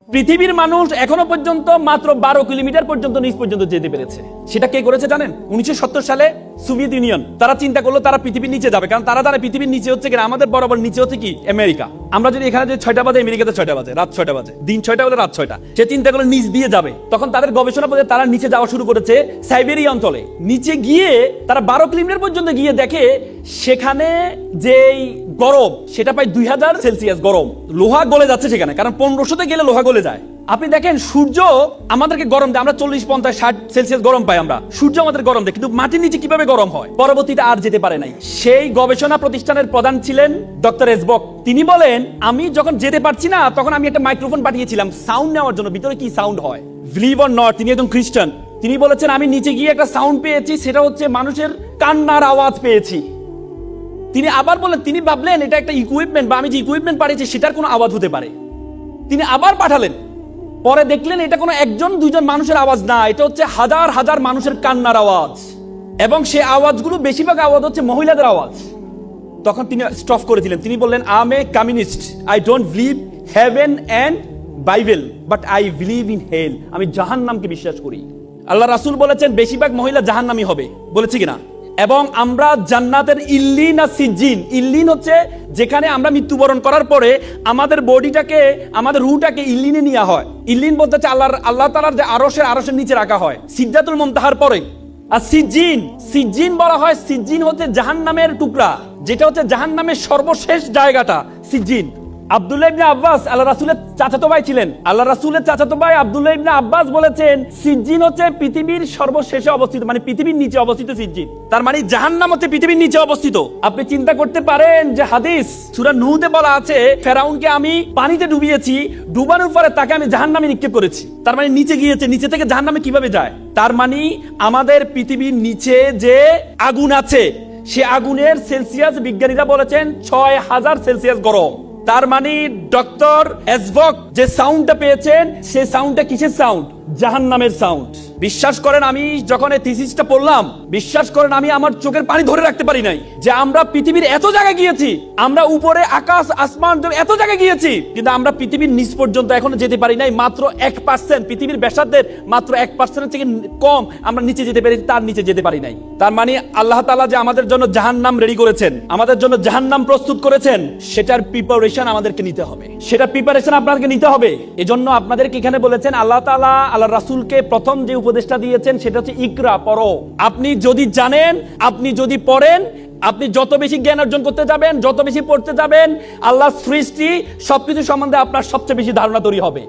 পৃথিবীর মানুষ এখনো পর্যন্ত মাত্র 12 কিলোমিটার পর্যন্ত নিচ পর্যন্ত যেতে পেরেছে। সেটা কে করেছে জানেন? 1970 সালে সোভিয়েত ইউনিয়ন। তারা চিন্তা করলো তারা পৃথিবীর নিচে যাবে, কারণ তারা জানে পৃথিবীর নিচে হচ্ছে কিনা আমাদের বরাবর নিচে হচ্ছে কি আমেরিকা। আমরা যদি এখানে যে 6টা বাজে, আমেরিকাতে 6টা বাজে, রাত 6টা বাজে, দিন 6টা হলে রাত 6টা। সে চিন্তা করলো নিচ দিয়ে যাবে। তখন তাদের গবেষণা পথে তারা নিচে যাওয়া শুরু করেছে সাইবেরিয়া অঞ্চলে। নিচে গিয়ে তারা 12 কিলোমিটার পর্যন্ত গিয়ে দেখে সেখানে যেই গরম সেটা প্রায় 2000 সেলসিয়াস গরম। লোহা গলে যাচ্ছে সেখানে, কারণ 1500তে গেলে লোহা গলে যায়। আপনি দেখেন সূর্য আমাদেরকে গরম দেয়, আমরা 40, 50, 60 সেলসিয়াস গরম পাই আমরা। সূর্য আমাদের গরম দেয়, কিন্তু মাটির নিচে কিভাবে গরম হয়? পরবর্তীতে আর যেতে পারে নাই। সেই গবেষণা প্রতিষ্ঠানের প্রধান ছিলেন ডক্টর এসবক। তিনি বলেন, আমি যখন যেতে পারছি না তখন আমি একটা মাইক্রোফোন পাঠিয়েছিলাম সাউন্ড নেওয়ার জন্য, ভিতরে কি সাউন্ড হয়। বিলিভ অর নট, তিনি একজন খ্রিস্টান। তিনি বলেছেন আমি নিচে গিয়ে একটা সাউন্ড পেয়েছি, সেটা হচ্ছে মানুষের কান্নার আওয়াজ পেয়েছি। তিনি আবার বলেন, তিনি ভাবলেন এটা একটা ইকুইপমেন্ট বা আমি যে ইকুইপমেন্ট পাঠিয়েছি সেটার কোনো আওয়াজ হতে পারে। তিনি আবার পাঠালেন, পরে দেখলেন এটা কোনো একজন দুইজন মানুষের আওয়াজ না, এটা হচ্ছে হাজার হাজার মানুষের কান্নার আওয়াজ, এবং সেই আওয়াজগুলো বেশিরভাগ আওয়াজ হচ্ছে মহিলাদের আওয়াজ। তখন তিনি স্টপ করে দিলেন। তিনি বললেন, I am a communist, I don't believe heaven and Bible, but I believe in hell. আমি জাহান্নামকে বিশ্বাস করি। আল্লাহ রাসূল বলেছেন বেশিরভাগ মহিলা জাহান্নামী হবে, বলেছে কিনা? এবং আমরা জান্নাতের ইল্লিন আর সিজ্জিন, ইল্লিন হচ্ছে যেখানে আমরা মৃত্যুবরণ করার পরে আমাদের বডিটাকে, আমাদের রুহটাকে ইল্লিনে নেওয়া হয়। ইল্লিন বলতে হচ্ছে আল্লাহ তাআলার যে আরশের নিচে রাখা হয় সিদরাতুল মুনতাহার পরে। আর সিজ্জিন বলা হয়, সিজ্জিন হচ্ছে জাহান্নামের টুকরা, যেটা হচ্ছে জাহান্নামের সর্বশেষ জায়গাটা সিজ্জিন। আব্দুল্লাহ ইবনে আব্বাস আল্লাহ রাসূলের চাচাতো ভাই ছিলেন। আল্লাহ রাসূলের চাচাতো ভাই আব্দুল্লাহ ইবনে আব্বাস বলেছেন সিজ্জিন হচ্ছে পৃথিবীর সর্বশেষে অবস্থিত, মানে পৃথিবীর নিচে অবস্থিত সিজ্জিন। তার মানে জাহান্নাম হচ্ছে পৃথিবীর নিচে অবস্থিত। আপনি চিন্তা করতে পারেন যে হাদিস সূরা নূহতে বলা আছে ফেরাউনকে আমি পানিতে ডুবিয়েছি, ডুবানোর পরে তাকে আমি জাহান্নামে নিক্ষেপ করেছি। তার মানে নিচে গিয়েছে, নিচে থেকে জাহান্নামে কিভাবে যায়? তার মানে আমাদের পৃথিবীর নিচে যে আগুন আছে সে আগুনের সেলসিয়াস বিজ্ঞানীরা বলেছেন 6000 সেলসিয়াস গরম। তার মানে ডক্টর এসবক যে সাউন্ডটা পেয়েছেন সে সাউন্ডটা কিসের সাউন্ড? জাহান্নামের সাউন্ড। বিশ্বাস করেন আমি যখন এই থিসিসটা পড়লাম, বিশ্বাস করেন আমি আমার চোখের পানি ধরে রাখতে পারি নাই যে আমরা পৃথিবীর এত জায়গায় গিয়েছি, আমরা উপরে আকাশ আসমান এত জায়গায় গিয়েছি, কিন্তু আমরা পৃথিবীর নিচ পর্যন্ত এখনো যেতে পারি নাই। মাত্র 1%, পৃথিবীর ব্যাসার্ধের মাত্র 1% থেকে কম আমরা নিচে যেতে পেরেছি, তার নিচে যেতে পারি নাই। তার মানে আল্লাহ তাআলা যে আমাদের জন্য জাহান্নাম রেডি করেছেন, আমাদের জন্য জাহান্নাম প্রস্তুত করেছেন, সেটার প্রিপারেশন আমাদেরকে নিতে হবে, সেটা প্রিপারেশন আপনাদেরকে নিতে হবে। এজন্য আপনাদেরকে এখানে বলেছেন আল্লাহ তাআলা আল্লাহ রাসূলকে প্রথম যে উপদেশটা দিয়েছেন সেটা হচ্ছে ইকরা, পড়ো। আপনি যদি জানেন, আপনি যদি পড়েন, আপনি যত বেশি জ্ঞান অর্জন করতে যাবেন, যত বেশি পড়তে যাবেন, আল্লাহর সৃষ্টি সবকিছু সম্বন্ধে আপনার সবচেয়ে বেশি ধারণা তৈরি হবে।